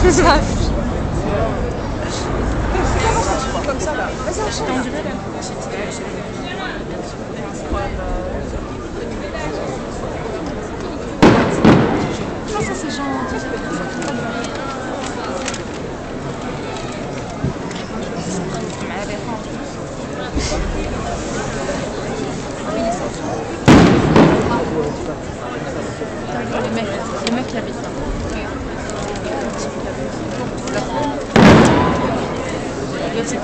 Comme ça là. Vas-y, enchaîne. Ça c'est gentil. Le mec qui habite là. Regarde, c'est